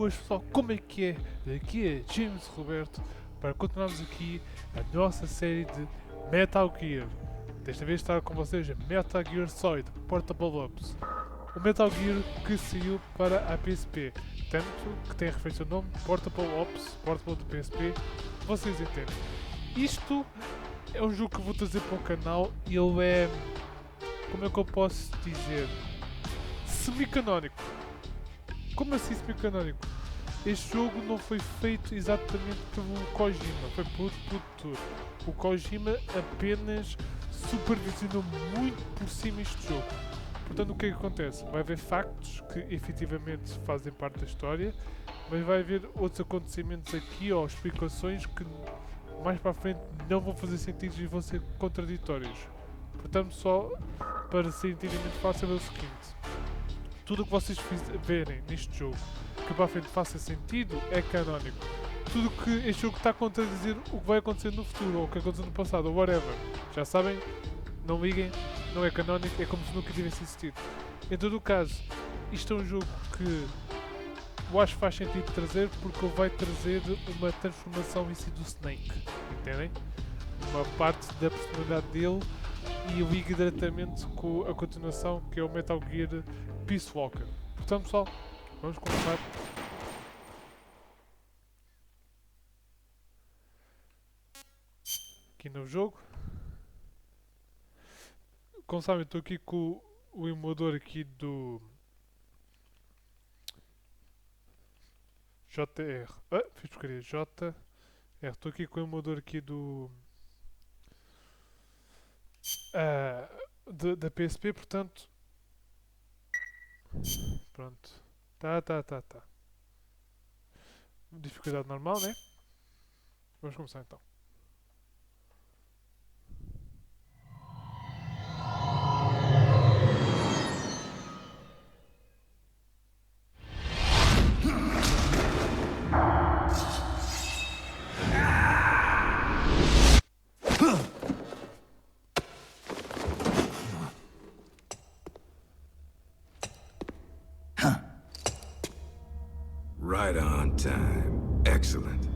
boas pessoal, como é que é? Aqui é James Roberto para continuarmos aqui a nossa série de Metal Gear. Desta vez estará com vocês a Metal Gear Solid Portable Ops. O Metal Gear que saiu para a PSP, tanto que tem referência ao nome Portable Ops, Portable do PSP, vocês entendem. Isto é um jogo que eu vou trazer para o canal e ele é, como é que eu posso dizer, semi-canónico. Como assim semi-canónico? Este jogo não foi feito exatamente pelo Kojima, foi por outro produtor. O Kojima apenas supervisionou muito por cima este jogo. Portanto, o que é que acontece? Vai haver factos que efetivamente fazem parte da história, mas vai haver outros acontecimentos aqui ou explicações que mais para a frente não vão fazer sentido e vão ser contraditórios. Portanto, só para ser entendimento fácil é o seguinte: tudo o que vocês verem neste jogo que para a frente faça sentido é canónico. Tudo que este jogo está a contradizer o que vai acontecer no futuro ou o que aconteceu no passado ou whatever. Já sabem, não liguem, não é canónico, é como se nunca tivesse existido. Em todo o caso, isto é um jogo que eu acho que faz sentido trazer porque ele vai trazer uma transformação em si do Snake, entendem? Uma parte da personalidade dele e liga diretamente com a continuação que é o Metal Gear Peace Walker. Portanto, pessoal, vamos começar. Aqui no jogo. Como sabem, estou aqui com o emulador aqui do JR. Fiz porcaria. JR. Estou aqui com o emulador aqui do da PSP, portanto. Pronto. Tá. Dificuldade normal, né? Vamos começar então. Right on time. Excellent.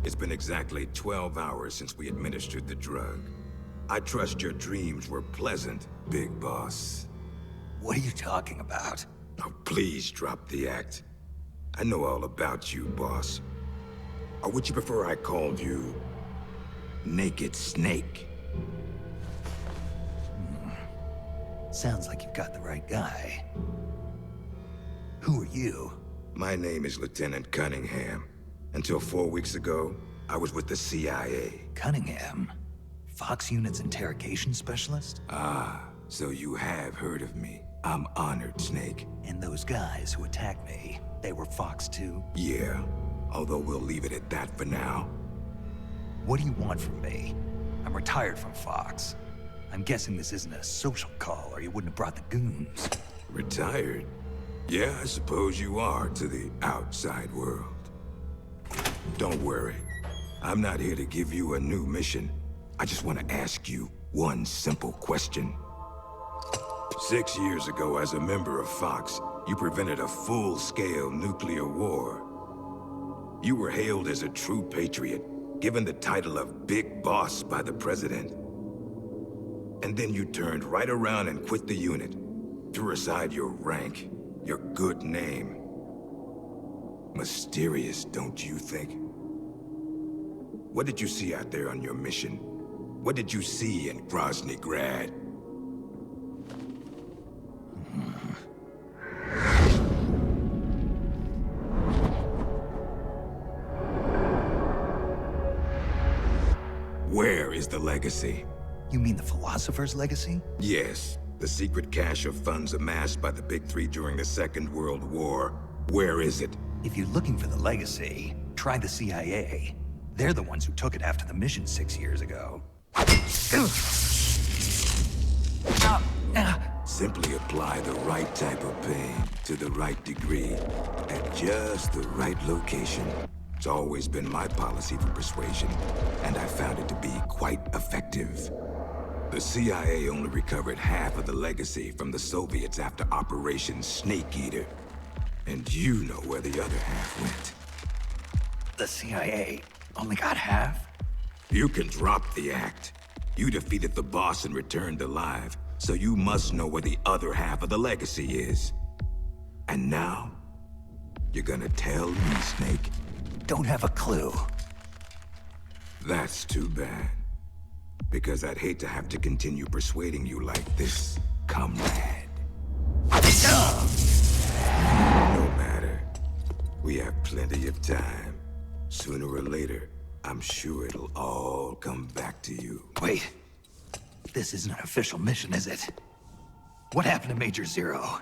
It's been exactly 12 hours since we administered the drug. I trust your dreams were pleasant, Big Boss. What are you talking about? Oh, please drop the act. I know all about you, boss. Or would you prefer I called you Naked Snake? Sounds like you've got the right guy. Who are you? My name is Lieutenant Cunningham. Until 4 weeks ago, I was with the CIA. Cunningham? Fox Unit's interrogation specialist? Ah, so you have heard of me. I'm honored, Snake. And those guys who attacked me, they were Fox too? Yeah, although we'll leave it at that for now. What do you want from me? I'm retired from Fox. I'm guessing this isn't a social call or you wouldn't have brought the goons. Retired? Yeah, I suppose you are to the outside world. Don't worry. I'm not here to give you a new mission. I just want to ask you one simple question. 6 years ago, as a member of Fox, you prevented a full-scale nuclear war. You were hailed as a true patriot, given the title of Big Boss by the President. And then you turned right around and quit the unit, threw aside your rank, your good name. Mysterious, don't you think? What did you see out there on your mission? What did you see in Grozny Grad? Where is the legacy? You mean the Philosopher's Legacy? Yes, the secret cache of funds amassed by the Big Three during the Second World War. Where is it? If you're looking for the legacy, try the CIA. They're the ones who took it after the mission 6 years ago. Simply apply the right type of pain to the right degree at just the right location. It's always been my policy for persuasion, and I found it to be quite effective. The CIA only recovered half of the legacy from the Soviets after Operation Snake Eater. And you know where the other half went. The CIA only got half? You can drop the act. You defeated the boss and returned alive, so you must know where the other half of the legacy is. And now, you're gonna tell me, Snake? Don't have a clue. That's too bad. Because I'd hate to have to continue persuading you like this, comrade. No matter. We have plenty of time. Sooner or later, I'm sure it'll all come back to you. Wait. This isn't an official mission, is it? What happened to Major Zero?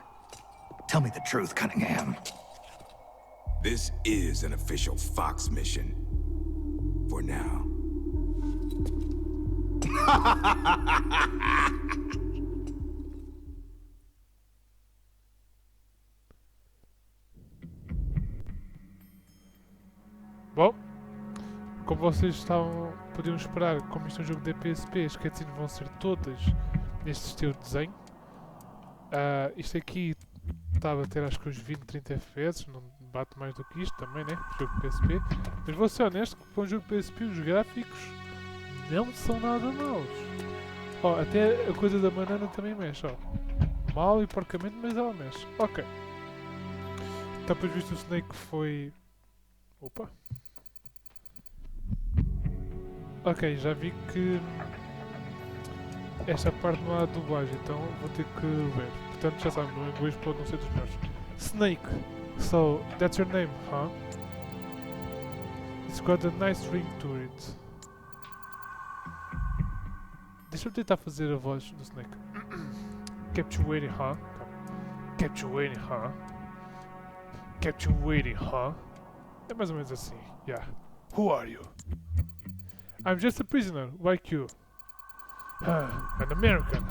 Tell me the truth, Cunningham. This is an official Fox mission. For now. Bom, como vocês podiam esperar, como isto é um jogo de PSP, as cutscenes vão ser todas neste estilo de desenho. Isto aqui estava a ter acho que uns 20-30 FPS, não bate mais do que isto também, né? Jogo de PSP. Mas vou ser honesto que para um jogo de PSP os gráficos não são nada maus. Até a coisa da banana também mexe, mal e porcamente, mas ela mexe. Ok. Então, depois visto o Snake foi... Opa! Ok, já vi que esta parte não há dublagem, então vou ter que ver. Portanto, já sabem, no inglês pode não ser dos melhores. Snake. So, that's your name, huh? It's got a nice ring to it. Deixa eu tentar fazer a voz do Snake. Kept you waiting, huh? Kept you waiting, huh? Kept you waiting, huh? É mais ou menos assim, yeah. Who are you? I'm just a prisoner, like you. An American.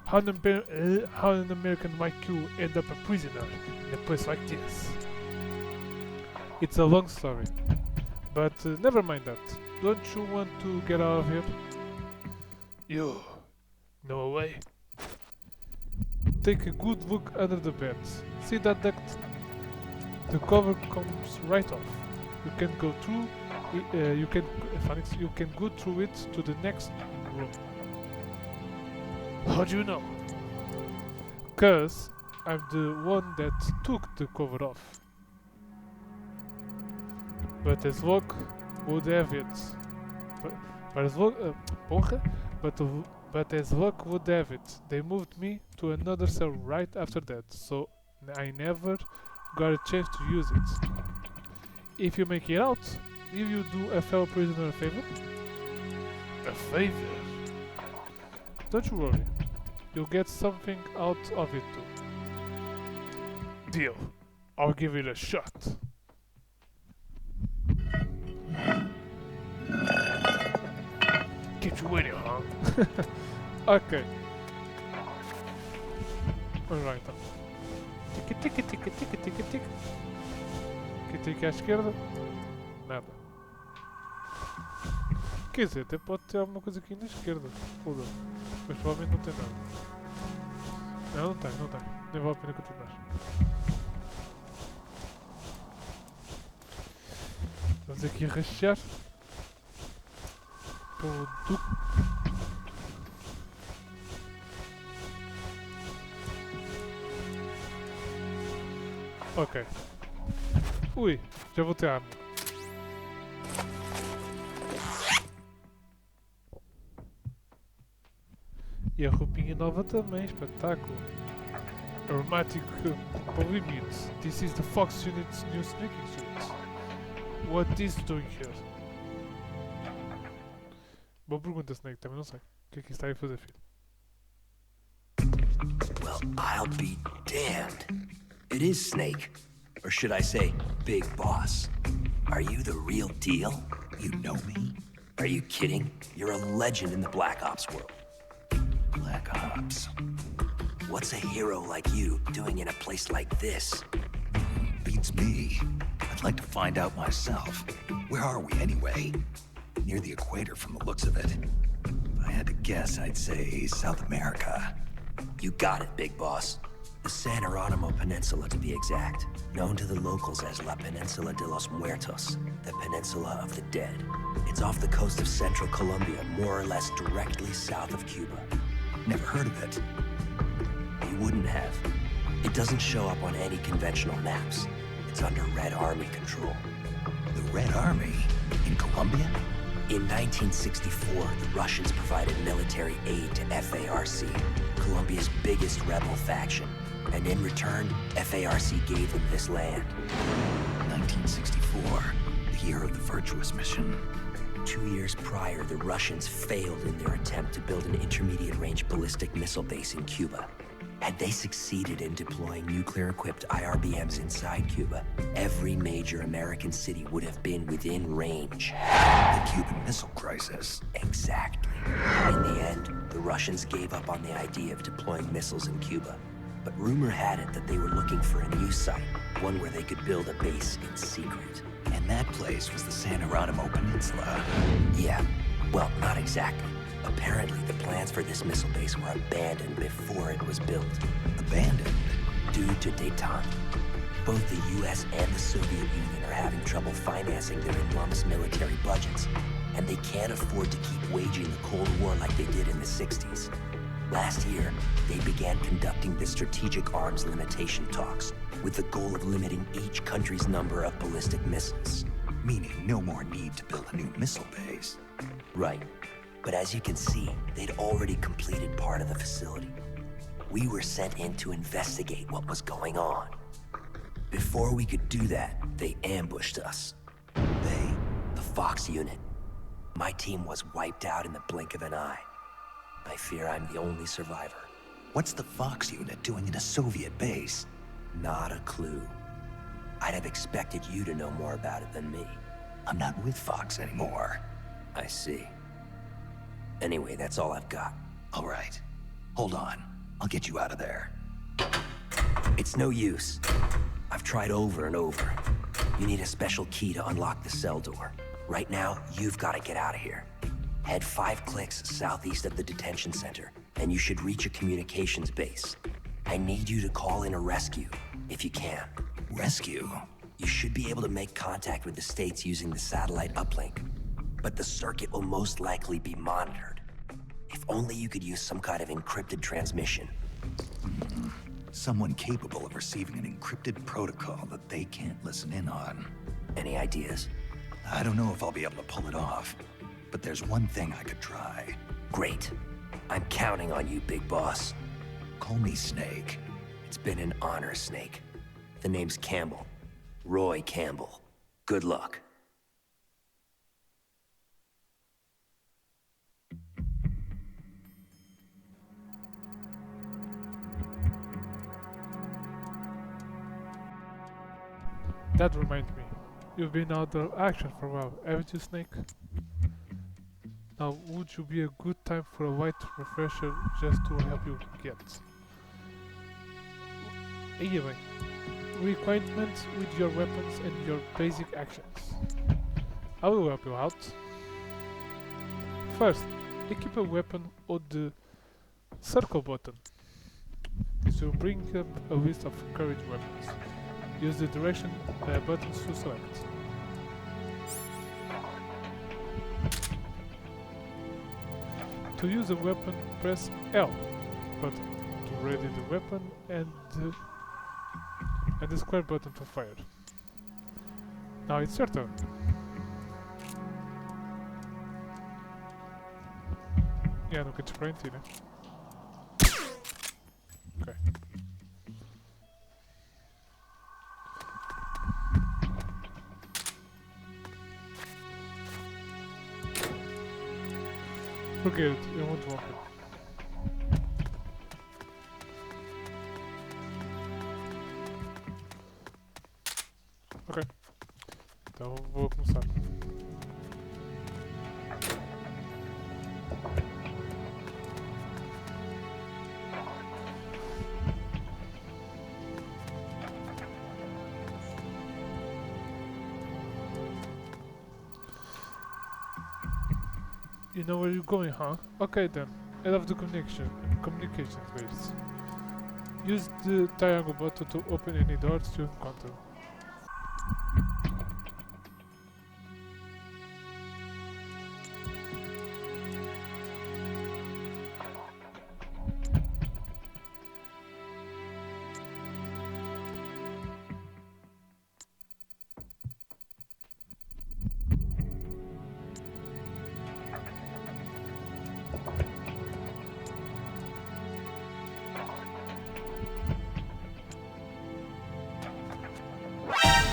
How an American like you end up a prisoner in a place like this? It's a long story. But never mind that. Don't you want to get out of here? You. No way. Take a good look under the bed. See that duct? The cover comes right off. You can go through. You can go through it to the next room. How do you know? 'Cause I'm the one that took the cover off. But as luck would have it, but as luck would have it, they moved me to another cell right after that, so I never got a chance to use it. If you make it out, will you do a fellow prisoner a favor? A favor? Don't you worry, you'll get something out of it too. Deal. I'll give it a shot. Keep you waiting, huh? Ok. Vamos lá então. Tic. Tic à esquerda. Nada. Quer dizer, até pode ter alguma coisa aqui na esquerda. Foda-se. Mas provavelmente não tem nada. Não tem. Nem vale a pena continuar. Vamos aqui a rastear. Pelo duque. Ok. Ui, já vou ter arma. E a roupinha nova também, espetáculo. Aromatic Polyimide. This is the Fox Unit's new sneaking suit. What is doing here? Boa pergunta, Snake, também não sei. O que é que está aí a fazer, filho? Well, I'll be damned. It is Snake. Or should I say, Big Boss. Are you the real deal? You know me? Are you kidding? You're a legend in the Black Ops world. Black Ops. What's a hero like you doing in a place like this? Beats me. I'd like to find out myself. Where are we anyway? Near the equator from the looks of it. If I had to guess, I'd say South America. You got it, Big Boss. The San Geronimo Peninsula, to be exact, known to the locals as La Peninsula de los Muertos, the Peninsula of the Dead. It's off the coast of central Colombia, more or less directly south of Cuba. Never heard of it. You wouldn't have. It doesn't show up on any conventional maps. It's under Red Army control. The Red Army? In Colombia? In 1964, the Russians provided military aid to FARC, Colombia's biggest rebel faction. And in return, FARC gave them this land. 1964, the year of the Virtuous Mission. 2 years prior, the Russians failed in their attempt to build an intermediate-range ballistic missile base in Cuba. Had they succeeded in deploying nuclear-equipped IRBMs inside Cuba, every major American city would have been within range. The Cuban Missile Crisis. Exactly. In the end, the Russians gave up on the idea of deploying missiles in Cuba. But rumor had it that they were looking for a new site, one where they could build a base in secret. And that place was the San Geronimo Peninsula. Yeah, well, not exactly. Apparently, the plans for this missile base were abandoned before it was built. Abandoned? Due to détente. Both the US and the Soviet Union are having trouble financing their enormous military budgets, and they can't afford to keep waging the Cold War like they did in the 60s. Last year, they began conducting the strategic arms limitation talks, with the goal of limiting each country's number of ballistic missiles. Meaning no more need to build a new missile base. Right. But as you can see, they'd already completed part of the facility. We were sent in to investigate what was going on. Before we could do that, they ambushed us. They? The Fox unit. My team was wiped out in the blink of an eye. I fear I'm the only survivor. What's the Fox unit doing at a Soviet base? Not a clue. I'd have expected you to know more about it than me. I'm not with Fox anymore. I see. Anyway, that's all I've got. All right. Hold on. I'll get you out of there. It's no use. I've tried over and over. You need a special key to unlock the cell door. Right now, you've got to get out of here. Head 5 clicks southeast of the detention center, and you should reach a communications base. I need you to call in a rescue, if you can. Rescue? You should be able to make contact with the States using the satellite uplink, but the circuit will most likely be monitored. If only you could use some kind of encrypted transmission. Someone capable of receiving an encrypted protocol that they can't listen in on. Any ideas? I don't know if I'll be able to pull it off, but there's one thing I could try. Great. I'm counting on you, Big Boss. Call me Snake. It's been an honor, Snake. The name's Campbell. Roy Campbell. Good luck. That reminds me. You've been out of action for a while, haven't you, Snake? Now, would you be a good time for a light refresher just to help you get? Anyway, reacquaintment with your weapons and your basic actions. I will help you out. First, equip a weapon on the circle button. This will bring up a list of courage weapons. Use the direction buttons to select. To use a weapon, press L button to ready the weapon and the square button to fire. Now it's your turn. Yeah, nunca te esperei em ti, né? Ok. Forget it, eu won't walk it. Ok. Então vou começar. You know where you're going, huh? Okay then. Head of the communications base. Use the triangle button to open any doors you encounter.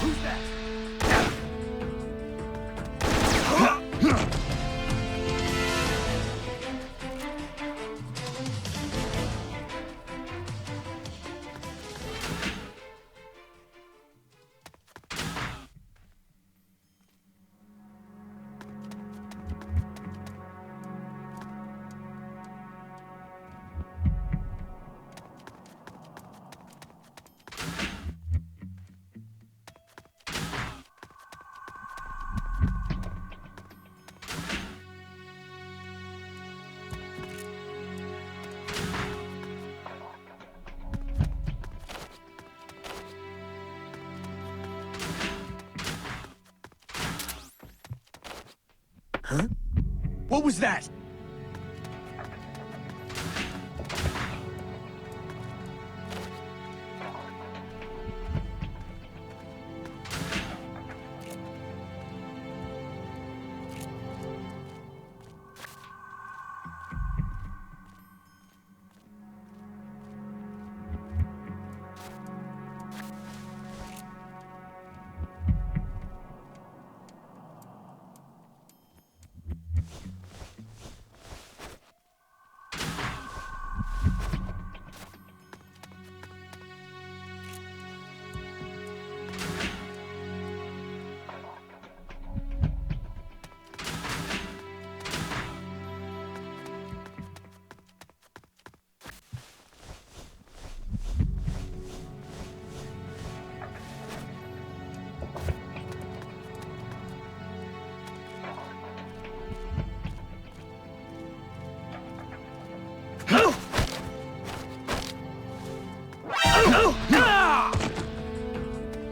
Who's that? Huh? What was that?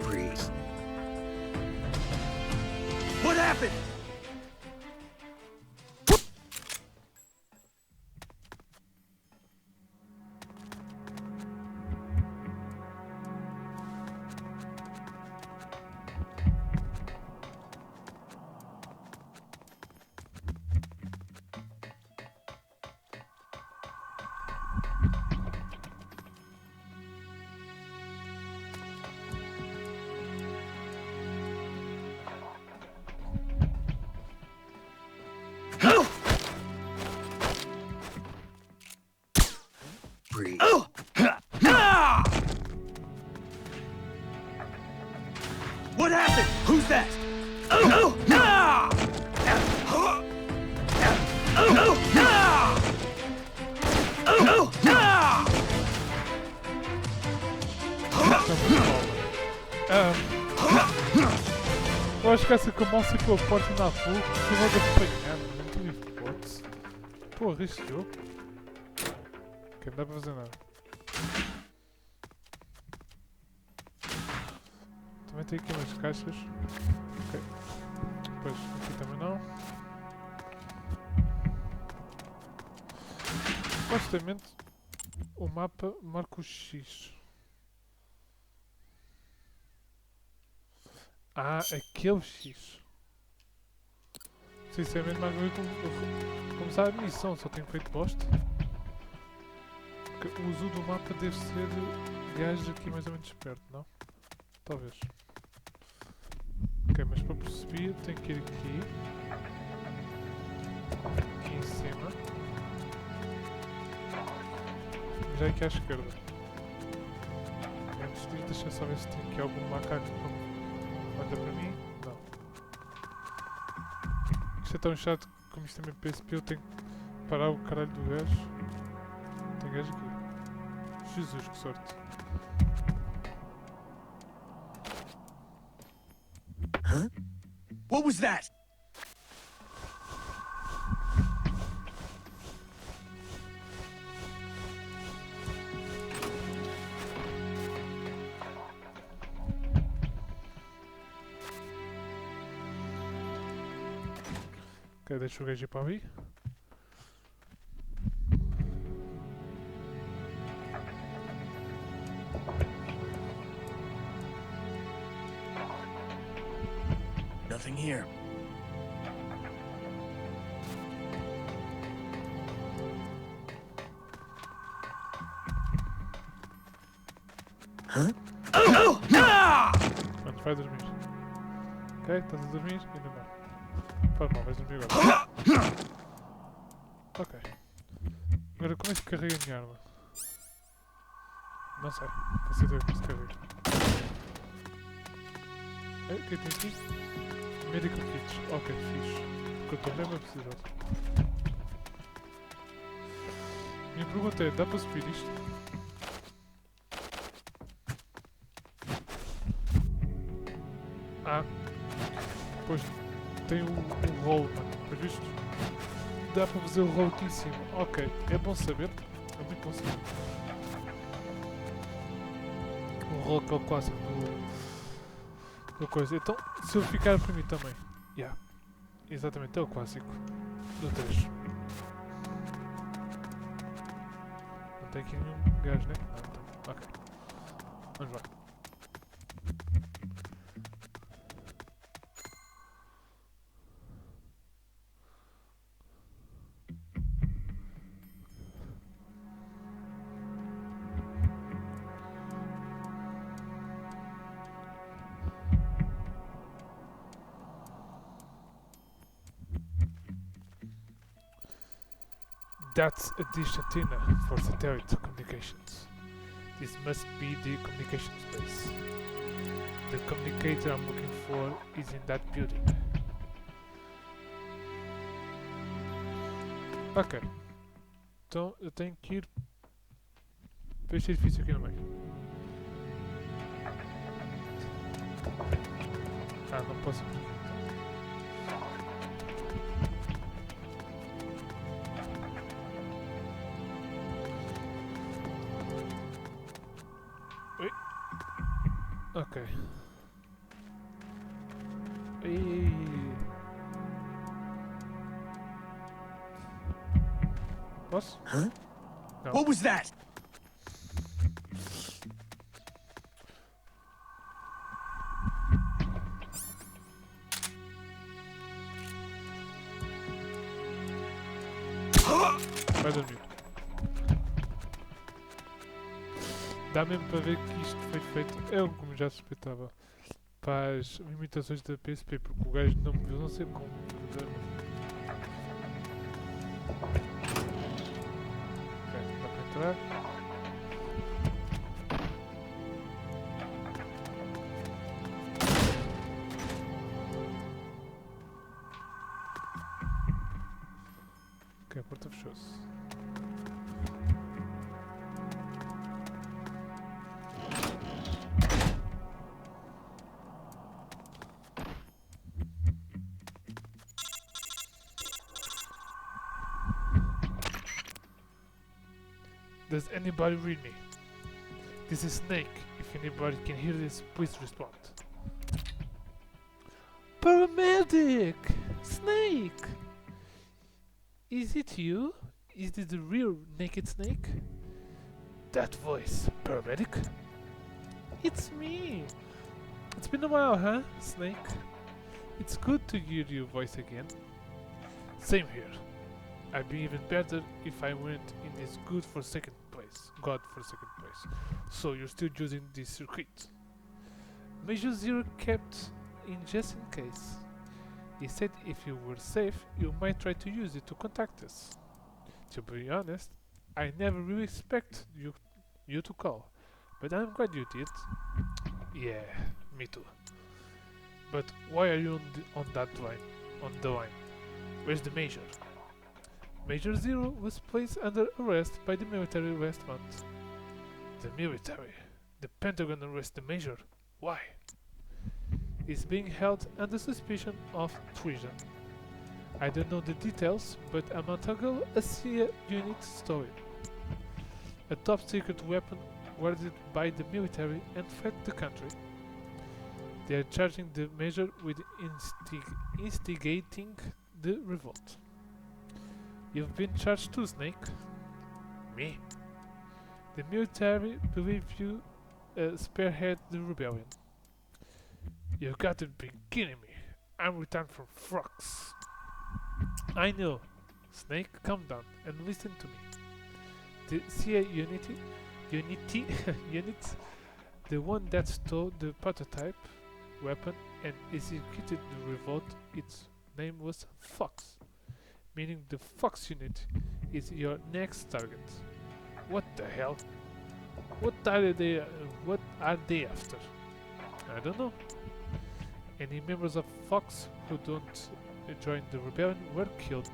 Breathe. What happened? Breathe. What happened? Who's that? Eu acho que essa que eu mostro que eu porto na full, eu vou apanhar, não tem hipótese. Porra, este jogo. Ok, não dá pra fazer nada. Também tem aqui umas caixas. Ok. Depois aqui também não. Supostamente o mapa marca o X. Ah, aquele X. Sinceramente, mais uma vez começar a missão, só tenho feito bosta. O uso do mapa deve ser gajos aqui mais ou menos perto, não? Talvez. Ok, mas para prosseguir tenho que ir aqui. Aqui em cima. Já aqui à esquerda. Antes de ir, deixa eu só ver se tem aqui algum macaco que não olha para mim. Não. Isto é tão chato como isto também PSP, eu tenho que parar o caralho do gajo. Tem gajo aqui. Jesus, que sorte. Huh? What was that? Ok, deixa o gajo ir para ali. Nothing here. Huh? Antes vai dormir. Ok, estás a dormir? Ainda não. Faz mal, vais dormir agora. Ok. Agora como é que se carrega a minha arma? Não sei. Faço ideia como se carrega. O que tem aqui? Medical kits. Ok, fixe. Porque eu estou mesmo a precisar. Minha pergunta é, dá para subir isto? Ah. Pois tem o rolo, mano. Por visto, dá para fazer o rolo aqui em cima. Ok, é bom saber. É muito bom saber. O rolo que é o clássico do coisa. Então, se eu ficar para mim também. Yeah. Exatamente, é o clássico do 3. Não tem aqui nenhum gajo, né? Não, então. Ok. Vamos lá. That's a dish antenna for satellite communications. This must be the communication space. The communicator I'm looking for is in that building. Ok. Então eu tenho que ir para este edifício aqui no meio. Ah, não posso ir por aqui. Ok. Posso? Huh? No. What was that? Vai dormir. Dá mesmo para ver que isto foi feito, como já suspeitava, para as limitações da PSP, porque o gajo não me viu, não sei como. Ok, dá para entrar. Ok, a porta fechou-se. Does anybody read me? This is Snake. If anybody can hear this, please respond. Paramedic! Snake! Is it you? Is it the real Naked Snake? That voice, paramedic? It's me! It's been a while, huh, Snake? It's good to hear your voice again. Same here. I'd be even better if I went in this God-forsaken place. So you're still using this circuit. Major Zero kept in just in case. He said if you were safe, you might try to use it to contact us. To be honest, I never really expect you to call, but I'm glad you did. Yeah, me too. But why are you on the line? Where's the Major? Major Zero was placed under arrest by the military last month. The military? The Pentagon arrested the Major? Why? He's being held under suspicion of treason. I don't know the details, but a month ago a CIA unit stole it. A top secret weapon guarded by the military and threatened the country. They are charging the Major with instigating the revolt. You've been charged too, Snake. Me? The military believe you spearhead the rebellion. You've got to be kidding me. I'm returned from Fox. I know. Snake, calm down and listen to me. The CIA unit, the one that stole the prototype weapon and executed the revolt, its name was Fox, meaning the Fox unit is your next target. What the hell? What are they after? I don't know. Any members of Fox who don't join the rebellion were killed.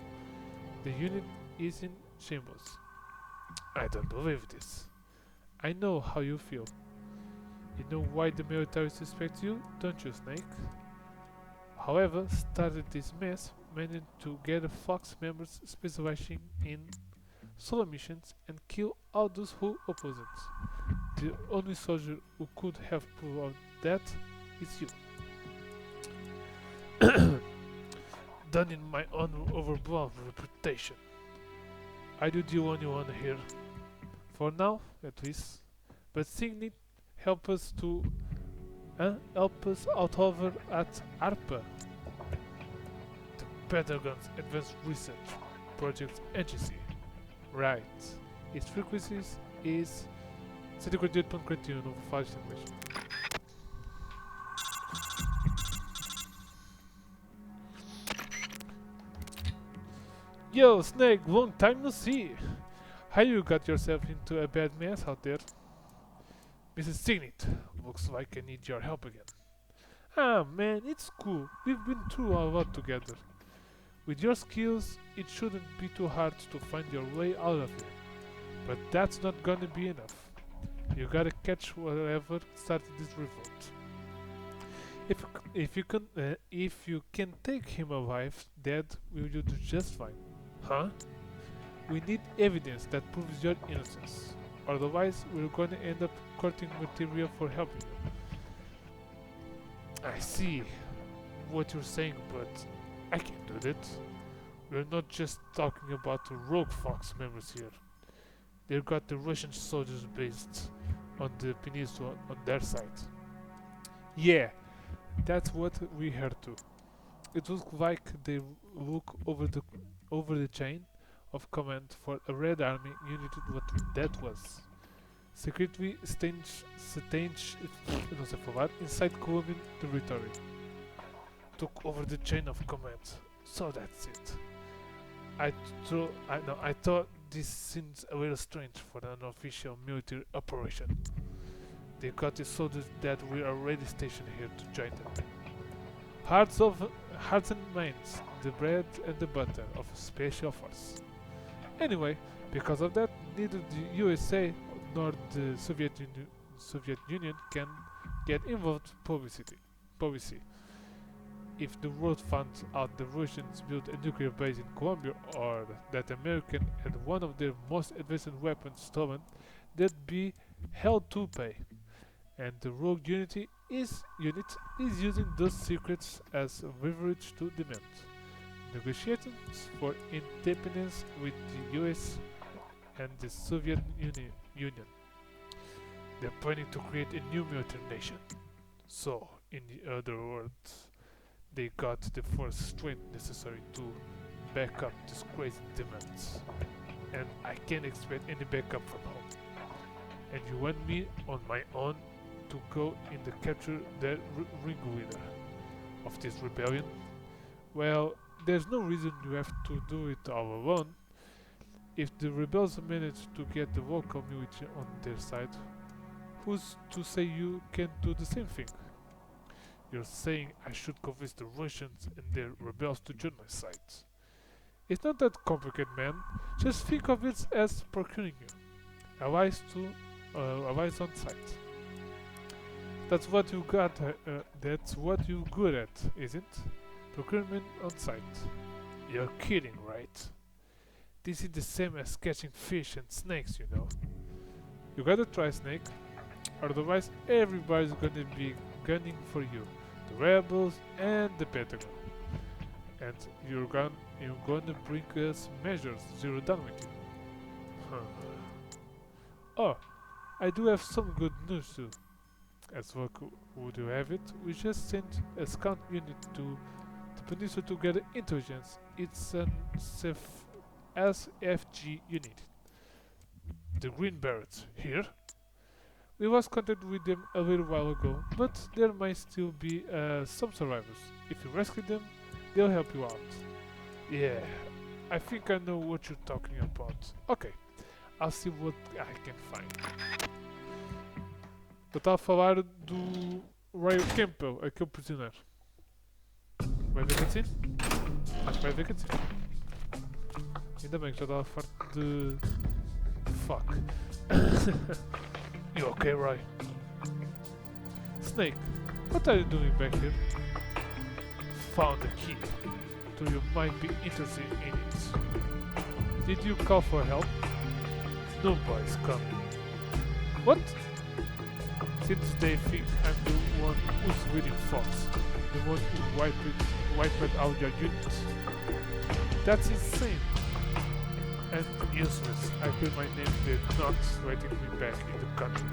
The unit is in shambles. I don't believe this. I know how you feel. You know why the military suspects you, don't you, Snake? However, started this mess, managed to gather Fox members specializing in solo missions and kill all those who oppose it. The only soldier who could have proved that is you. Done in my own overblown reputation. I do the only one here. For now, at least. But Signet help us out over at ARPA, the Pentagon's Advanced Research Project Agency. Right. Its frequencies is 148.41 over 5 simulation. Yo, Snake, long time no see. How you got yourself into a bad mess out there? Mrs. Signet, looks like I need your help again. Ah man, it's cool. We've been through a lot together. With your skills, it shouldn't be too hard to find your way out of here. But that's not gonna be enough. You gotta catch whatever started this revolt. If you can take him alive, dead, will you do just fine? Huh? We need evidence that proves your innocence. Otherwise, we're going to end up courting material for helping you. I see what you're saying, but I can't do that. We're not just talking about the rogue Fox members here. They've got the Russian soldiers based on the peninsula on their side. Yeah, that's what we heard too. It looks like they look over the chain of command for a Red Army unit. What that was. Secretly inside Colombian territory. Took over the chain of command. So that's it. I thought this seems a little strange for an official military operation. They got the soldiers that were already stationed here to join them. Hearts and minds, the bread and the butter of a special force. Anyway, because of that, neither the USA nor the Soviet Union can get involved policy. If the world finds out the Russians built a nuclear base in Colombia or that American had one of their most advanced weapons stolen, they'd be hell to pay. And the rogue unit is using those secrets as leverage to demand negotiations for independence with the US and the Soviet Union. They're planning to create a new military nation. So, in the other words, they got the force strength necessary to back up these crazy demands. And I can't expect any backup from home. And you want me on my own to go in the capture the ringleader of this rebellion? Well, there's no reason you have to do it all alone. If the rebels manage to get the local military on their side, who's to say you can't do the same thing? You're saying I should convince the Russians and their rebels to join my side. It's not that complicated, man. Just think of it as procuring you allies on site. That's what you got. That's what you're good at, isn't? Procurement on site. You're kidding, right? This is the same as catching fish and snakes, you know. You gotta try, Snake. Otherwise, everybody's gonna be gunning for you. The rebels and the Pentagon. And you're gonna bring us measures 0 down with you. Huh. Oh, I do have some good news too. As luck would you have it, we just sent a scout unit to the peninsula to gather intelligence. It's an SFG unit. The Green Berets, here? We was contacted with them a little while ago, but there might still be some survivors. If you rescue them, they'll help you out. Yeah, I think I know what you're talking about. Okay, I'll see what I can find. Eu estava a falar do Ray Campbell, aquele prisioneiro. Vai ver cutscene? Acho que vai ver cutscene. Ainda bem que já estava farto de... Fuck. You okay, Ray? Snake, what are you doing back here? Found a key. So you might be interested in it. Did you call for help? Nobody's coming. What? Since they think I'm the one who's reading thoughts, the one who wiped out your units. That's insane. And useless. I put my name there, not waiting me back in the country.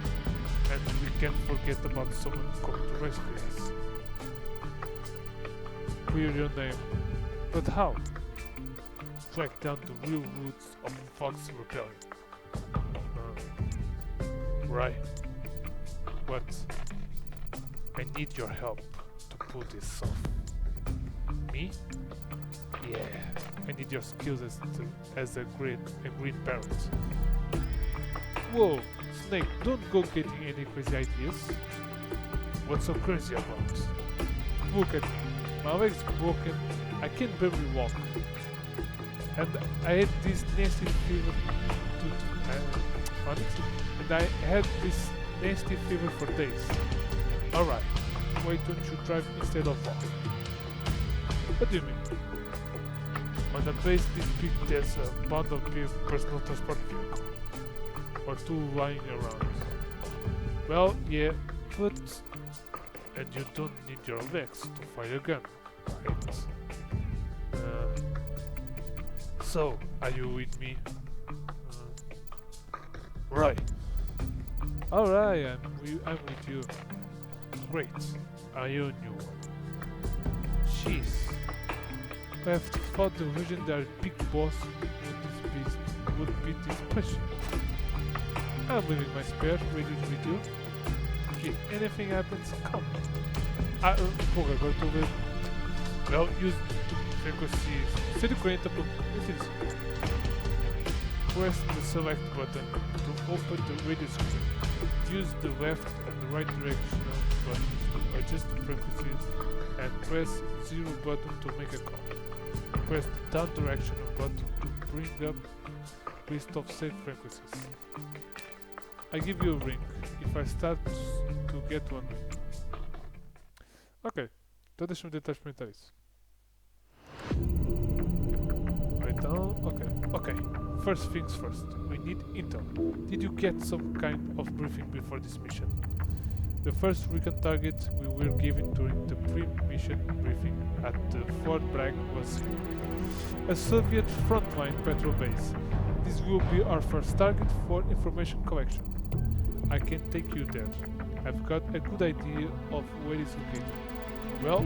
And we can't forget about someone coming to rescue us. Clear your name. But how? Track down the real roots of Fox Rebellion. Right. But I need your help to pull this off. Me? Yeah, I need your skills as a green parrot. Whoa, Snake, don't go getting any crazy ideas. What's so crazy about? Look at me, my leg's broken, I can barely walk. And I had this nasty fever for days. Alright, why don't you drive instead of walk? What do you mean? On the base this peak there's a bundle of personal transport vehicle. Or two lying around. Well, yeah, but... And you don't need your legs to fire a gun, right? So, are you with me? Right. Alright, I'm with you. Great. Are you a new one? Jeez. I have thought the legendary Big Boss would be this patient. I'm leaving my spare, ready with you. If anything happens, come. Porra, agora estou a ver. Well, use frequencies 140 por... Press the select button to open the radio screen. Use the left and the right directional buttons to adjust the frequencies and press 0 button to make a call. Press the down directional button to bring up list of safe frequencies. I give you a ring if I start to get one ring. Ok, então deixa-me tentar experimentar isso. Então, ok. First things first, we need intel. Did you get some kind of briefing before this mission? The first recon target we were given during the pre-mission briefing at the Fort Bragg was a Soviet frontline patrol base. This will be our first target for information collection. I can take you there. I've got a good idea of where it's located. Well,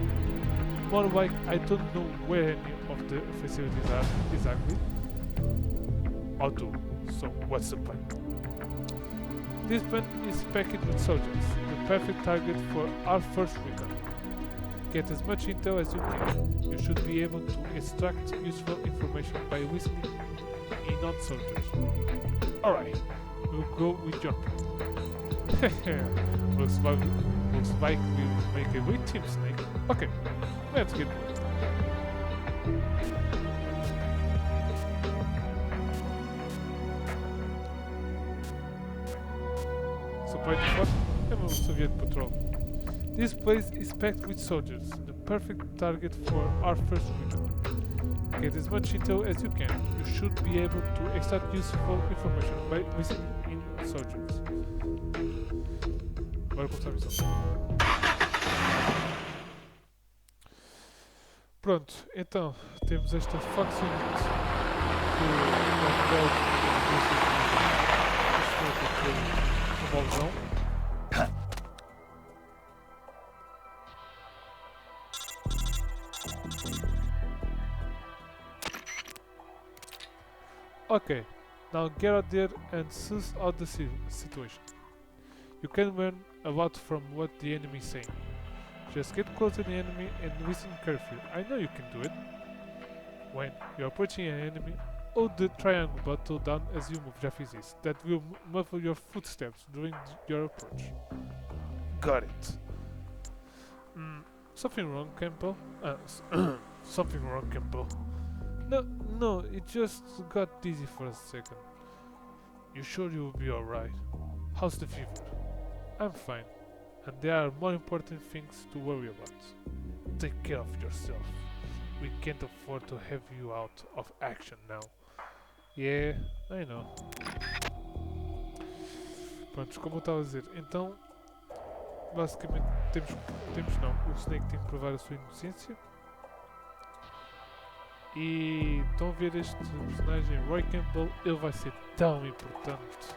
more like I don't know where any of the facilities are exactly. I'll do. So what's the plan? This plan is packed with soldiers, the perfect target for our first recon. Get as much intel as you can. You should be able to extract useful information by listening in on soldiers. Alright, we'll go with your plan. looks like we'll make a great team, Snake. Okay, let's get moving. Supply depot and Soviet patrol. This place is packed with soldiers, the perfect target for our first recon. Get as much intel as you can. You should be able to extract useful information by listening in soldiers. Bora começar a missão. Pronto, então temos esta Fox Unit que é o modelo do balão. Okay, now get out there and suss out the situation. You can learn a lot from what the enemy is saying. Just get close to the enemy and listen carefully. I know you can do it. When you're approaching an enemy, hold the triangle button down as you move. Já fiz isso. That will muffle your footsteps during your approach. Got it. Something wrong, Campbell? Something wrong, Campbell. No, it just got dizzy for a second. You sure you'll be alright? How's the fever? I'm fine, and there are more important things to worry about. Take care of yourself. We can't afford to have you out of action now. Yeah, I know. Pronto, como eu estava a dizer, então basicamente o Snake tem que provar a sua inocência. E estão a ver este personagem, Roy Campbell, ele vai ser tão importante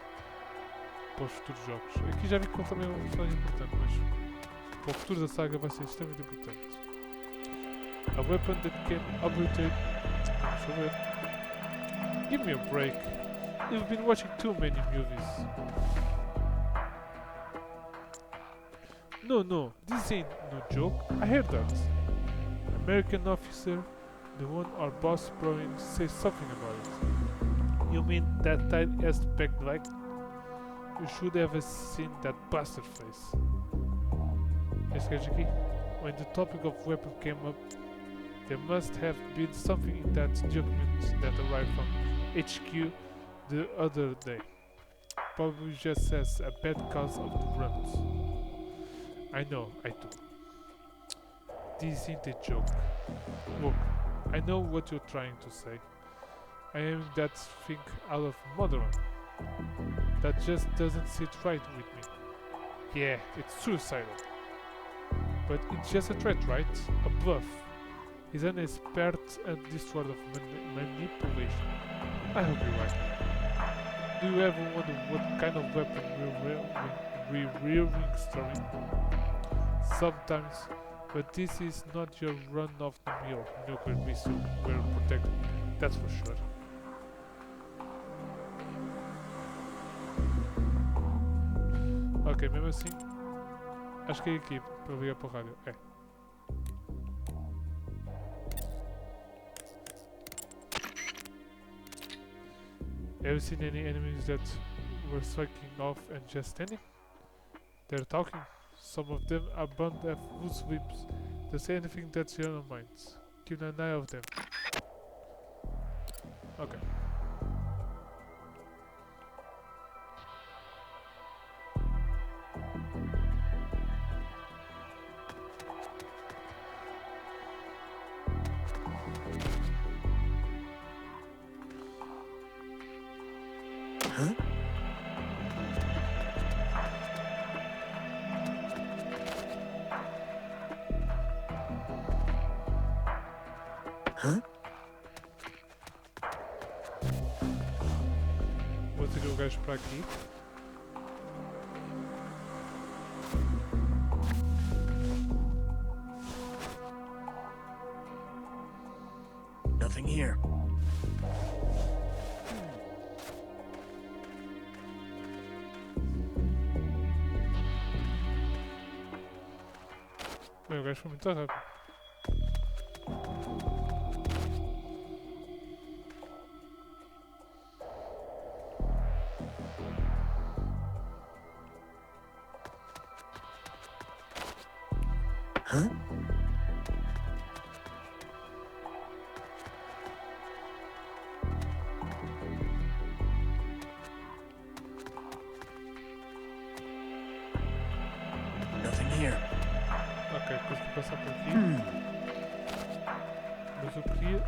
para os futuros jogos. Aqui já vi que ele também é um personagem importante, mas para o futuro da saga vai ser extremamente importante. A weapon that can obliterate... Deixa eu ver. Give me a break. You've been watching too many movies. No, this ain't no joke. I heard that. American officer, the one our boss probably says something about it. You mean that tight-ass back like? You should have seen that bastard face. Este gajo aqui. When the topic of weapon came up, there must have been something in that document that arrived from HQ the other day. Probably just says a bad cause of the runs. I know, I do. This ain't a joke. Look, I know what you're trying to say. I am that thing out of modern. That just doesn't sit right with me. Yeah, it's suicidal. But it's just a threat, right? A bluff. He's an expert at this sort of manipulation. I hope you're right. Do you ever wonder what kind of weapon we're rearing story? Sometimes, but this is not your run-of-the-mill nuclear missile we're protecting, that's for sure. Ok, mesmo assim, acho que é aqui para ligar para o rádio. É. Have you seen any enemies that were striking off and just standing? They're talking. Some of them are bound to have loose lips. They say anything that's in your minds. Keep an eye of them. Okay. Huh? Huh? Vou ter o gajo para aqui. Nothing here. Bem, o gajo foi muito rápido. Huh? Nothing here. Ok, consegui passar por aqui. Mas eu queria...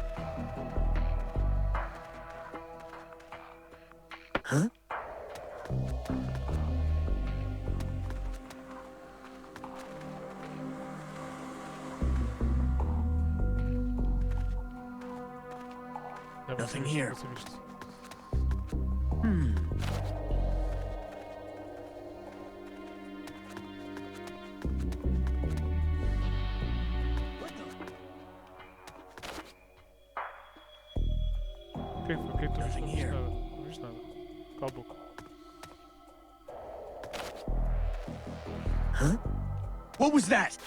Huh? Nothing here. Não sei visto. O que é que foi? O que é que tu viste? Não viste nada. Não viste nada. Cala a boca. Huh? What was that?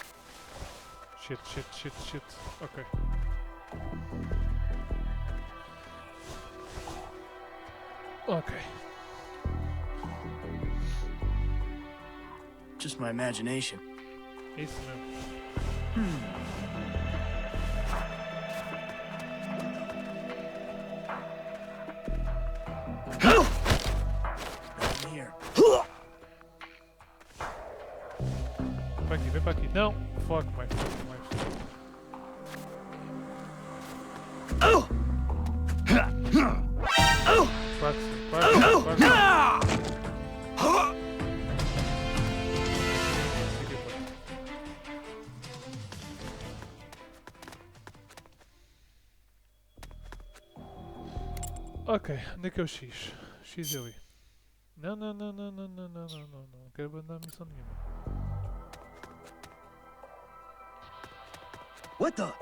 Shit. Ok. Ok. Just my imagination. É isso mesmo. Nothing here. Vem para aqui. Não! Fuck mais. Quase. Ok, onde é que é o X? X é ali. Não. Não quero abandonar a missão nenhuma. What the?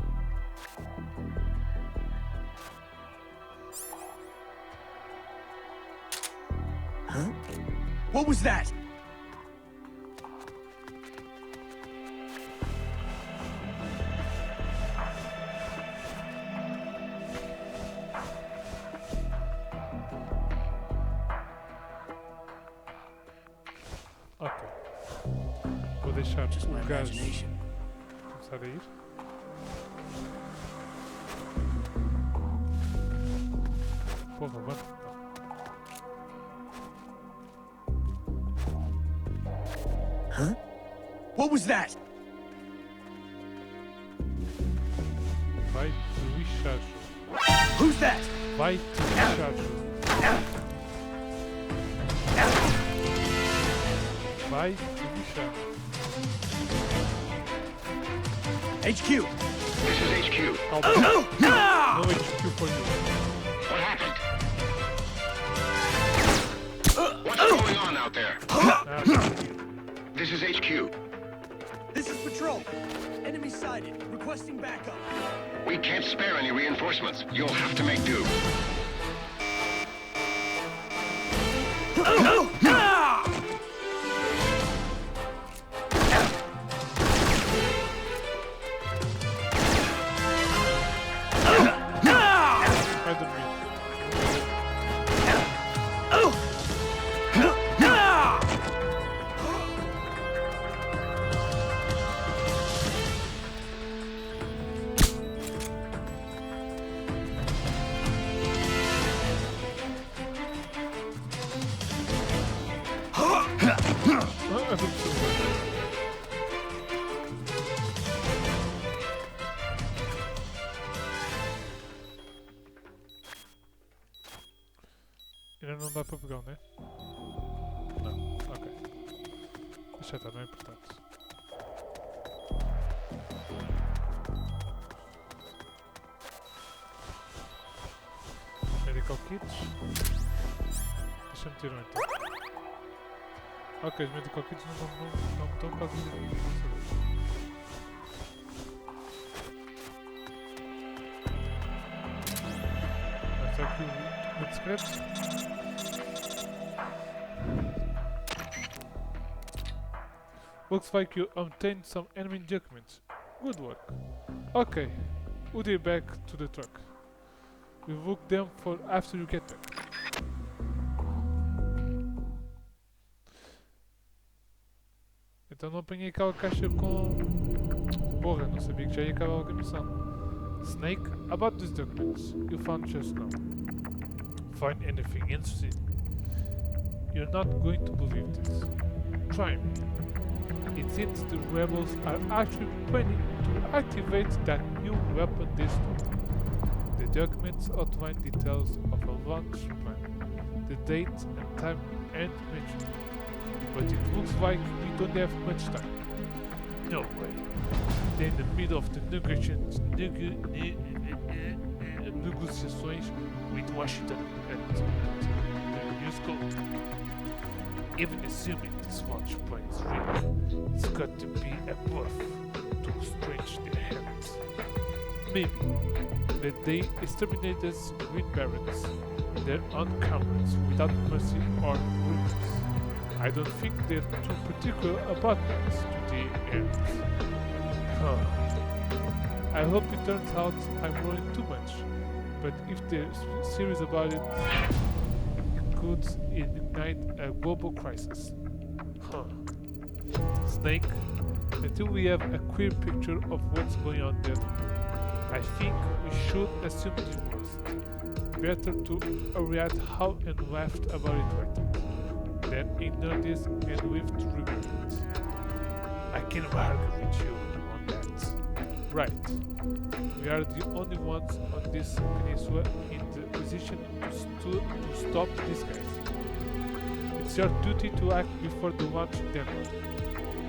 Huh? What was that? Ok. Vou deixar Just my o gás imagination. começar a ir. Porra, mano. Huh? What was that? Vai te lixar. Who's that? Vai te lixar. Vai te lixar. HQ. This is HQ. Calma. No HQ for you. What happened? What's going on out there? Ah, This is HQ. This is Patrol. Enemy sighted. Requesting backup. We can't spare any reinforcements. You'll have to make do. vai dormir. Ainda não dá para pegar, né? Não, ok. Deixa estar, não é importante. Medical kits. Deixa-me ter um então. Ok, os medical kits não me estão por causa disso. Mas aqui o muito secreto. Looks like you obtained some enemy documents. Good work. Okay, we'll get back to the truck. We'll look them for after you get back. Então não apanhei aquela caixa com... Porra, não sabia que já ia acabar a missão. Snake, about these documents you found just now. Find anything interesting? You're not going to believe this. Try me. It seems the rebels are actually planning to activate that new weapon this time. The documents outline details of a launch plan. The date and time aren't mentioned, but it looks like we don't have much time. No way. They're in the middle of the negotiações with Washington and the new school. Even assuming this launch plane is real, it's got to be a bluff to stretch their hands. Maybe, but they exterminate us Green Barons, their own cameras, without mercy or remorse. I don't think they're too particular about this to the end. I hope it turns out I'm worrying too much, but if they're serious about it, it could ignite a global crisis. Snake, until we have a clear picture of what's going on there, I think we should assume the worst. Better to react how and laugh about it later, than ignore this and live to regret it. I can argue with you on that. Right. We are the only ones on this peninsula in the position to stop these guys. It's your duty to act before the launch demo.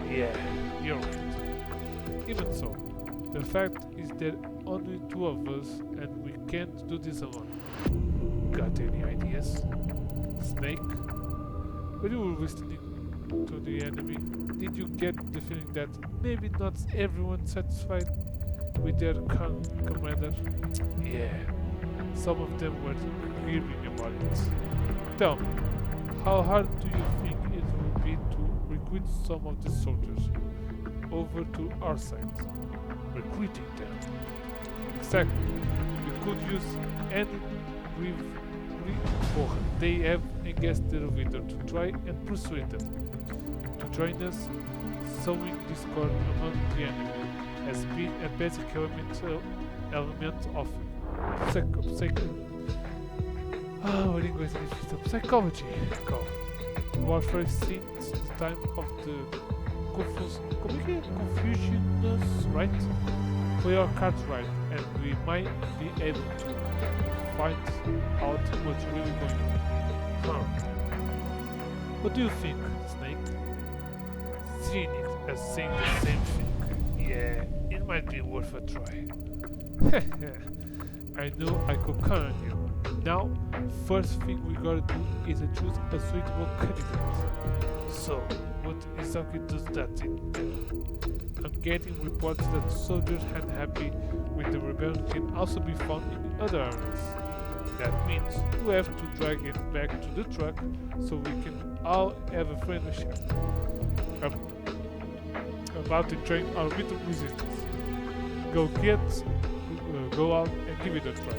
Yeah, you're right. Even so, the fact is there are only two of us and we can't do this alone. Got any ideas? Snake? When you were listening to the enemy, did you get the feeling that maybe not everyone satisfied with their commander? Yeah, some of them were grieving about it. Tell me, how hard do you think it will be to recruit some of the soldiers over to our side? Recruiting them. Exactly. We could use any or they have engaged their leader to try and persuade them to join us. Sowing discord among the enemy has been a basic element of psychology. Warfare since the time of the Confucius, right? Play our cards right, and we might be able to find out what's really going on. What do you think, Snake? Cynic as saying the same thing. Yeah, it might be worth a try. I know I could count on you. Now, first thing we gotta do is choose a suitable candidate. So, what exactly does that entail? I'm getting reports that soldiers unhappy with the rebellion can also be found in other areas. That means we have to drag it back to the truck so we can all have a friendly chat about to train our little resistance. Go out and give it a try.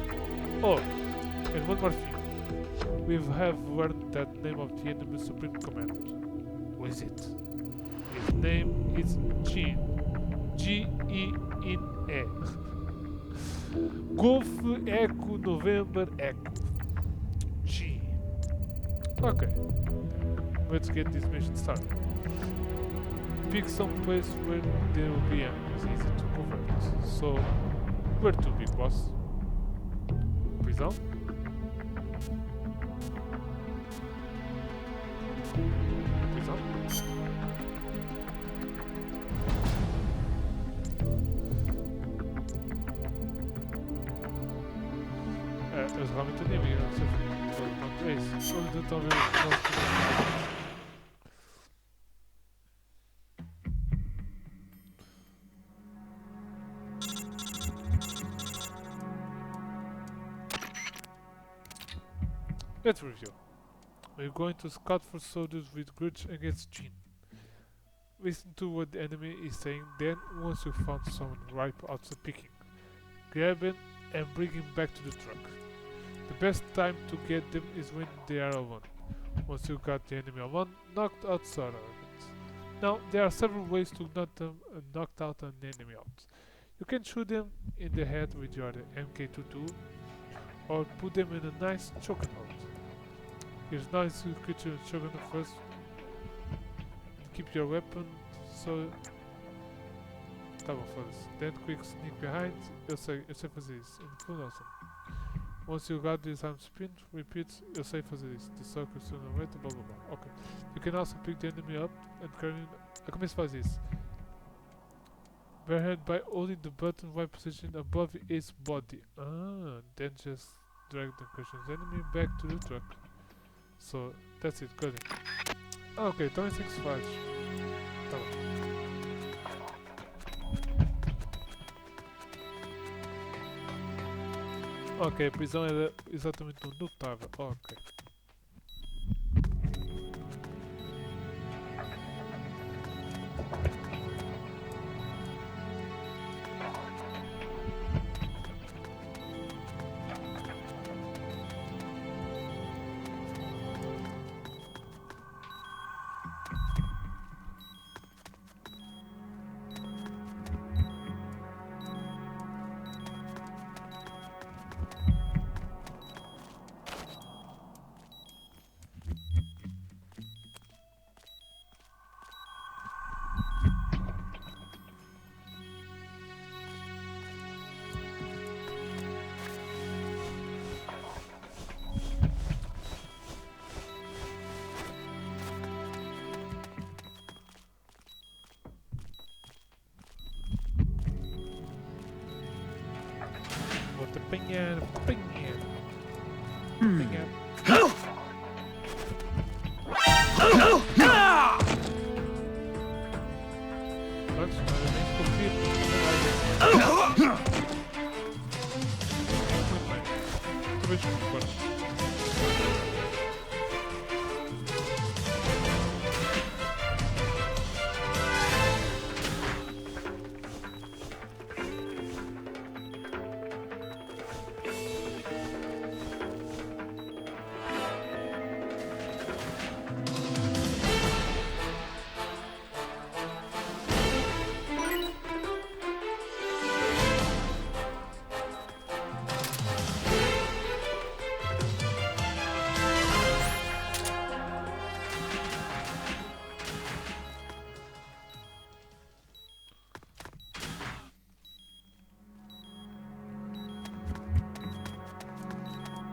Oh, and one more thing. We have learned that name of the enemy Supreme Commander. What is it? His name is Gene. G-E-N-E. Golf Echo November Echo. G. Okay. Let's get this mission started. Pick some place where there will be enemies easy to convert. So, where to, big boss? Prison? Prison? Eu realmente nem vi, não sei. É isso. Vamos então ver o nosso. Let's review. We're going to scout for soldiers with grudge against Jin. Listen to what the enemy is saying, then once you found someone ripe outside picking, grab him and bring him back to the truck. The best time to get them is when they are alone. Once you got the enemy alone, knocked out some of it. Now, there are several ways to knock out an enemy out. You can shoot them in the head with your MK22 or put them in a nice chokehold. Here's nice creature choking first. Keep your weapon so double first. Then quick sneak behind. You'll say fazer isso. In full awesome. Once you got this arm spin, repeat you'll say fazer isso. The circle soon right, blah blah blah. Okay. You can also pick the enemy up and carry him. Eu começo a fazer isso. Barred by holding the button while positioned above its body. Then just drag the question's enemy back to the truck. So, that's it, got it. Ok, então é assim que se faz. Tá bom. Ok, a prisão era exatamente onde eu estava. Ok. Vou-te apanhar, apanhar. Apanhar. Pronto, não era nem escolhido. Muito bem. Tu vês como forte.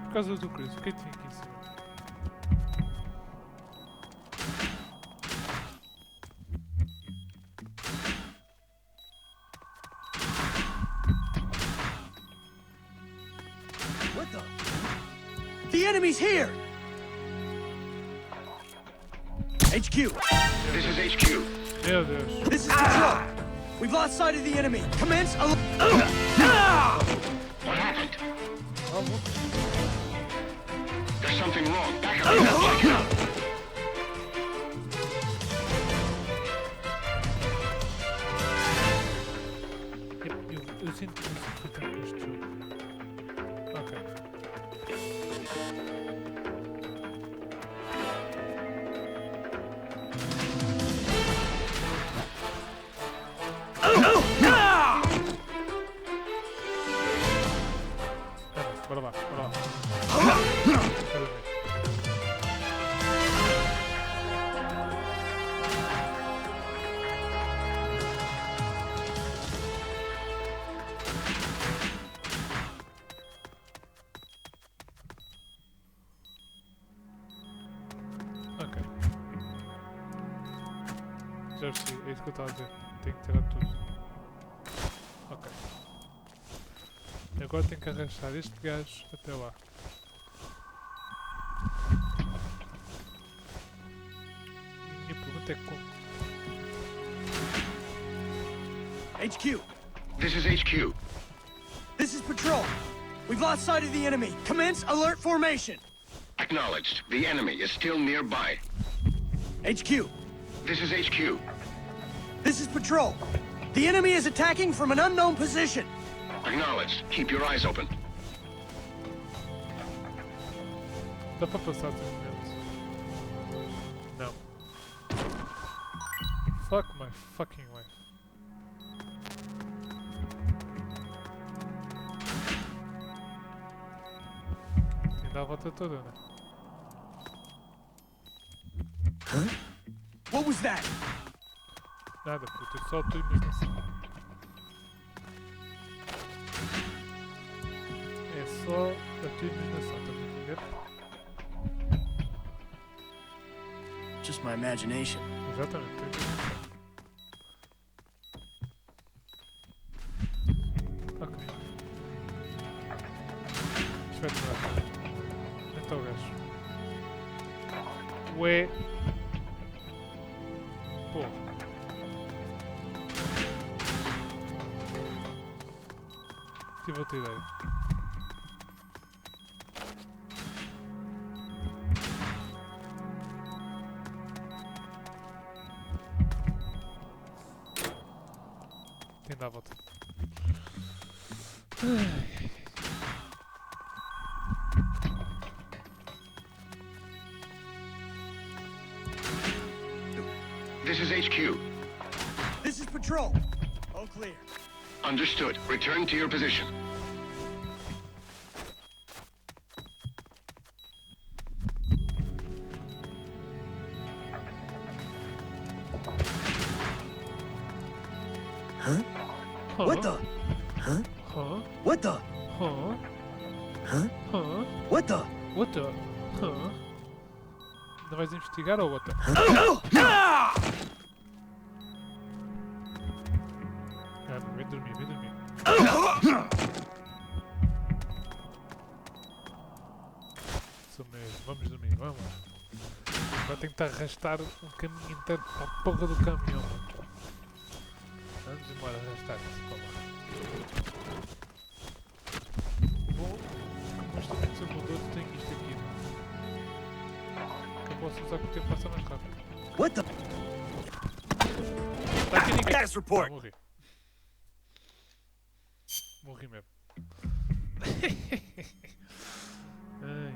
Por causa do Chris, o que é que tinha aqui em cima? What the? The enemy's here! HQ! This is HQ. Meu Deus. This is Control! We've lost sight of the enemy. Commence a... What happened? Ah, vou. There's something wrong. Back up. Check it out. Eu sinto que isso foi com este jogo. Ok. Bora lá, bora lá. Quero ver. Ok. Já percebi, é isso que eu estava a dizer. Tenho que tirar tudo. Ok. Agora tenho que arrastar este gajo até lá. Minha pergunta é como. HQ! This is HQ. This is Patrol! We've lost sight of the enemy. Commence alert formation! Acknowledged. The enemy is still nearby. HQ! This is HQ. This is Patrol! The enemy is attacking from an unknown position! Acknowledged. Keep your eyes open. Dá para passar 3 minutos? Não. Fuck my fucking life. Tem que dar a volta toda, né? What was that? Nada, puta, é só tu imaginação. É só a tua imaginação, estás a entender? Just my imagination. Exatamente, tua imaginação. Ué. Porra. Tive outra ideia. Tem de dar a volta. This is HQ. This is Patrol. All clear. Understood. Return to your position. Huh? Huh? What the? Huh? Huh? What the? Huh? Huh? Huh? What the? What the? Huh? Ainda vais investigar ou what the? Vem dormir, vem dormir. Isso mesmo, vamos dormir, vamos lá. Agora tenho que estar a arrastar um caminho inteiro para a porra do caminhão, mano. Vamos embora arrastar esse porra. Bom, como estou muito simulador, tenho isto aqui, mano. Que eu posso usar que o tempo passa mais rápido. What the? Está aqui ninguém. Status report. Morri. Morri mesmo. Ai, ai.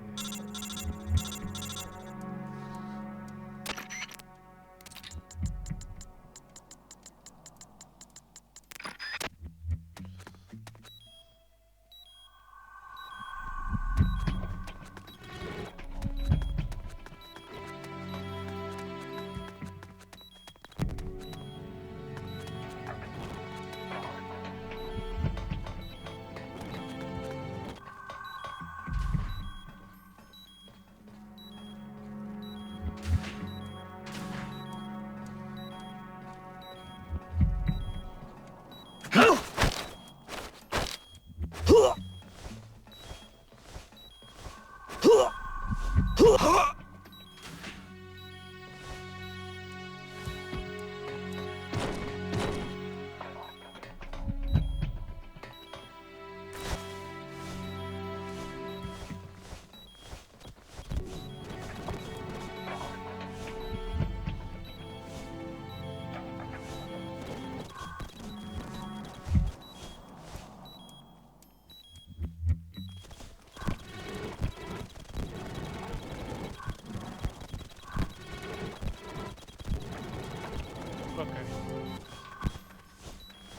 Ok.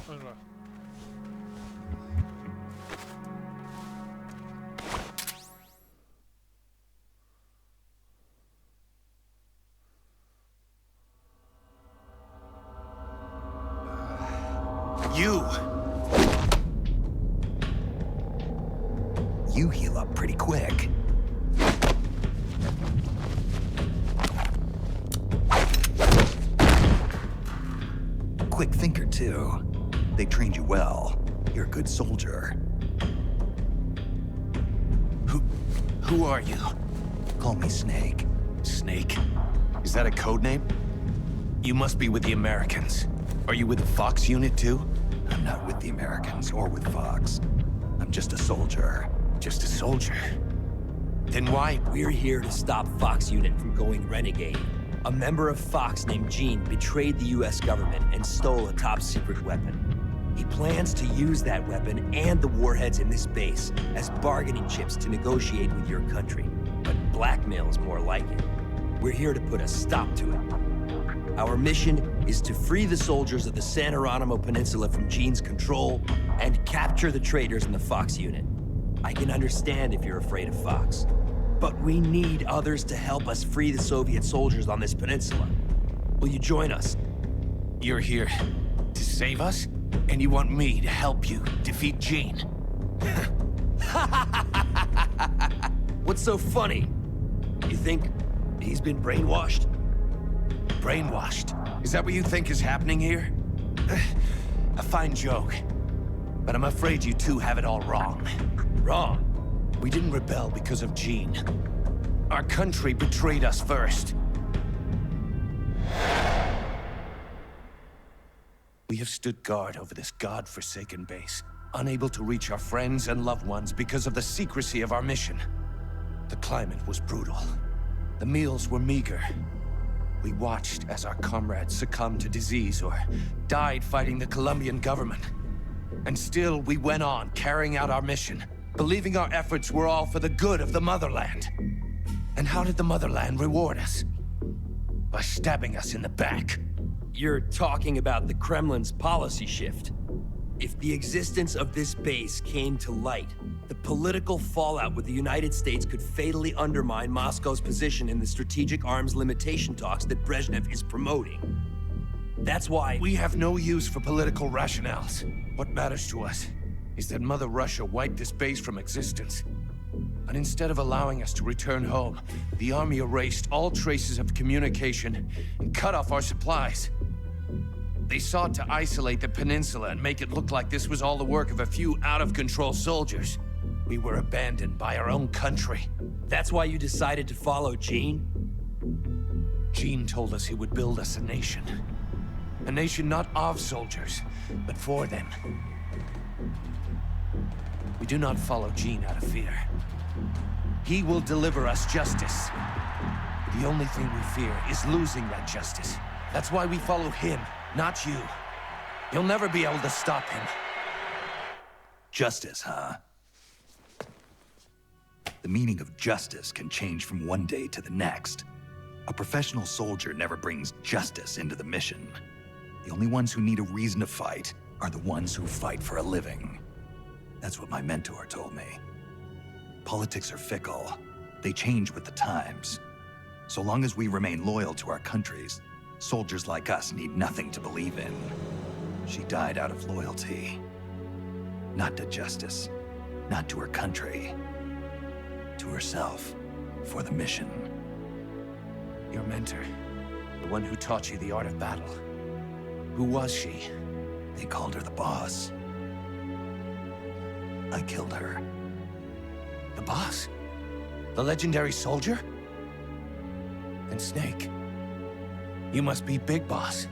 Vamos lá. You heal up pretty quick. Quick thinker, too. They trained you well. You're a good soldier. Who are you? Call me Snake. Snake? Is that a code name? You must be with the Americans. Are you with the Fox unit too? I'm not with the Americans or with Fox. I'm just a soldier. Just a soldier. Then why? We're here to stop Fox Unit from going renegade. A member of Fox named Gene betrayed the US government and stole a top-secret weapon. He plans to use that weapon and the warheads in this base as bargaining chips to negotiate with your country. But blackmail is more like it. We're here to put a stop to it. Our mission is to free the soldiers of the San Geronimo Peninsula from Gene's control and capture the traitors in the Fox Unit. I can understand if you're afraid of Fox, but we need others to help us free the Soviet soldiers on this peninsula. Will you join us? You're here to save us? And you want me to help you defeat Gene? What's so funny? You think he's been brainwashed? Brainwashed? Is that what you think is happening here? A fine joke. But I'm afraid you two have it all wrong. Wrong. We didn't rebel because of Gene. Our country betrayed us first. We have stood guard over this god-forsaken base, unable to reach our friends and loved ones because of the secrecy of our mission. The climate was brutal. The meals were meager. We watched as our comrades succumbed to disease or died fighting the Colombian government. And still, we went on carrying out our mission, believing our efforts were all for the good of the motherland. And how did the motherland reward us? By stabbing us in the back. You're talking about the Kremlin's policy shift. If the existence of this base came to light, the political fallout with the United States could fatally undermine Moscow's position in the strategic arms limitation talks that Brezhnev is promoting. That's why We have no use for political rationales. What matters to us is that Mother Russia wiped this base from existence. And instead of allowing us to return home, the army erased all traces of communication and cut off our supplies. They sought to isolate the peninsula and make it look like this was all the work of a few out-of-control soldiers. We were abandoned by our own country. That's why you decided to follow Gene? Gene told us he would build us a nation. A nation not of soldiers, but for them. We do not follow Gene out of fear. He will deliver us justice. The only thing we fear is losing that justice. That's why we follow him, not you. You'll never be able to stop him. Justice, huh? The meaning of justice can change from one day to the next. A professional soldier never brings justice into the mission. The only ones who need a reason to fight are the ones who fight for a living. That's what my mentor told me. Politics are fickle. They change with the times. So long as we remain loyal to our countries, soldiers like us need nothing to believe in. She died out of loyalty. Not to justice, not to her country. To herself, for the mission. Your mentor, the one who taught you the art of battle. Who was she? They called her the boss. I killed her. The boss? The legendary soldier? And Snake, you must be Big Boss.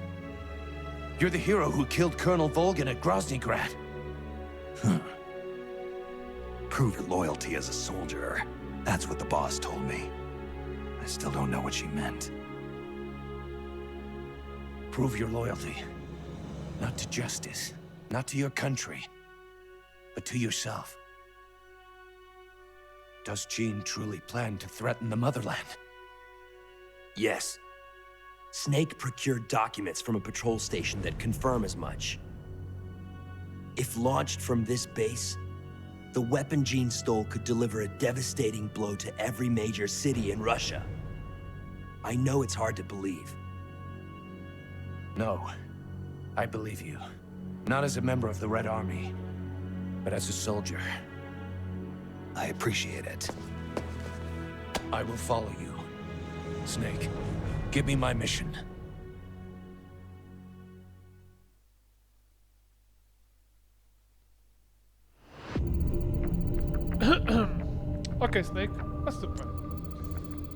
You're the hero who killed Colonel Volgin at Groznygrad. Prove your loyalty as a soldier. That's what the boss told me. I still don't know what she meant. Prove your loyalty. Not to justice, not to your country, but to yourself. Does Gene truly plan to threaten the motherland? Yes. Snake procured documents from a patrol station that confirm as much. If launched from this base, the weapon Gene stole could deliver a devastating blow to every major city in Russia. I know it's hard to believe. No, I believe you. Not as a member of the Red Army, but as a soldier. I appreciate it. I will follow you. Snake, give me my mission. Okay, Snake, what's the plan?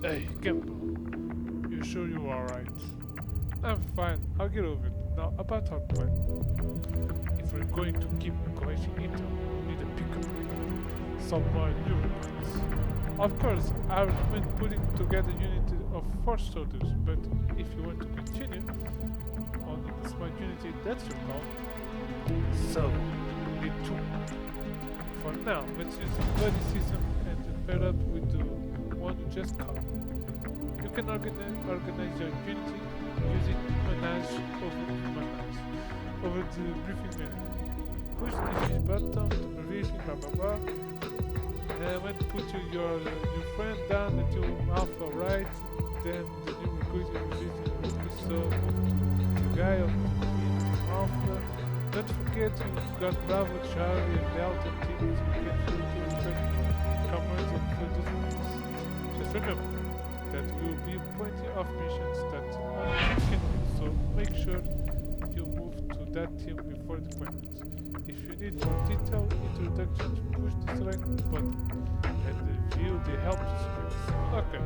Hey, Gimple, you sure you're alright? I'm fine, I'll get over it. Now, about our plan. If we're going to keep collecting intel, we need to pick up some more new recruits. Of course, I recommend putting together a unit of 4 soldiers, but if you want to continue on the smart unity, that's your call. So, we need 2 more. For now, let's use the buddy system and pair up with the one who just come. You can organize your unity using Manage over the briefing menu. Push this button to briefing, blah blah blah. Then when put your new friend down until alpha right, then the new recruit is using so the guy on the alpha. Don't forget you've got Bravo, Charlie, and Delta teams you can shoot to return cameras and photos points. Just remember that will be plenty of missions that only you can do, so make sure you move to that team before deployment. If you need more detailed introductions, push the select button and view the help screens. Okay.